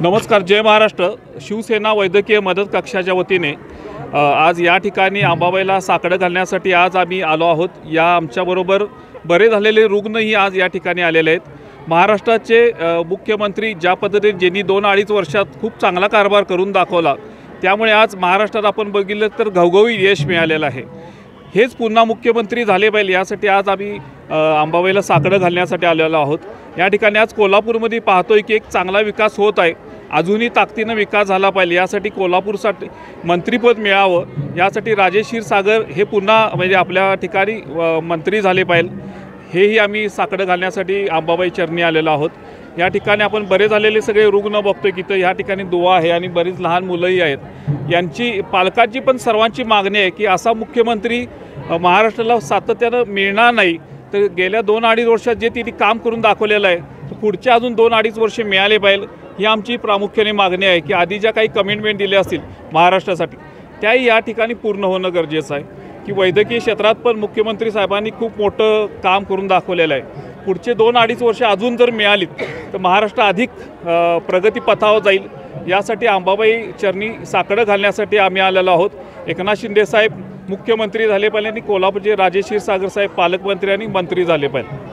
नमस्कार, जय महाराष्ट्र। शिवसेना वैद्यकीय मदत कक्षाच्या वतीने आज या ठिकाणी अंबाबाईला साकडं घालण्यासाठी आज आम्ही आलो आहोत। या आमच्याबरोबर बरे झालेले रुग्णही आज या ठिकाणी आलेले आहेत। महाराष्ट्राचे मुख्यमंत्री ज्या पद्धतीने ज्यांनी 2-2.5 वर्षात खूप चांगला कारभार करून दाखवला, त्यामुळे आज महाराष्ट्रात आपण बघितलं तर घवघवीत यश मिळालेलं आहे। हेच पुन्हा मुख्यमंत्री झाले पाहिजे यासाठी आज आम्ही अंबाबाईला साकडं घालण्यासाठी आलेलो आहोत। या ठिकाणी आज कोल्हापूरमध्ये पाहतोय की एक चांगला विकास होत आहे, अजूनही ताकदीनं विकास झाला पाहिजे। यासाठी कोल्हापूरसाठी मंत्रिपद मिळावं, यासाठी राजेश क्षीरसागर हे पुन्हा म्हणजे आपल्या ठिकाणी मंत्री झाले पाहिजे, हेही आम्ही साकडं घालण्यासाठी अंबाबाई चरणी आलेलो आहोत। या ठिकाणी आपण बरे झालेले सगळे रुग्ण बघतोय की या ठिकाणी दुवा आहे आणि बरीच लहान मुलंही आहेत। यांची पालकांची पण सर्वांची मागणी आहे की असा मुख्यमंत्री महाराष्ट्राला सातत्यानं मिळणार नाही, तर गेल्या 2-2.5 वर्षात जे तिने काम करून दाखवलेलं आहे तर पुढच्या अजून 2-2.5 वर्षे मिळाले पाहिजे, ही आमची प्रामुख्याने मागणी आहे। की आधी ज्या काही कमिटमेंट दिल्या असतील महाराष्ट्रासाठी त्याही या ठिकाणी पूर्ण होणं गरजेचं आहे। की वैद्यकीय क्षेत्रात पण मुख्यमंत्री साहेबांनी खूप मोठं काम करून दाखवलेलं आहे। पुढचे 2-2.5 वर्षे अजून जर मिळालीत तर महाराष्ट्र अधिक प्रगतीपथावर जाईल। यासाठी अंबाबाई चरणी साकडं घालण्यासाठी आम्ही आलेलो आहोत। एकनाथ शिंदे साहेब मुख्यमंत्री झाले पाहिजे आणि कोल्हापूरचे राजेश क्षीरसागर साहेब पालकमंत्री आणि मंत्री झाले पाहिजे।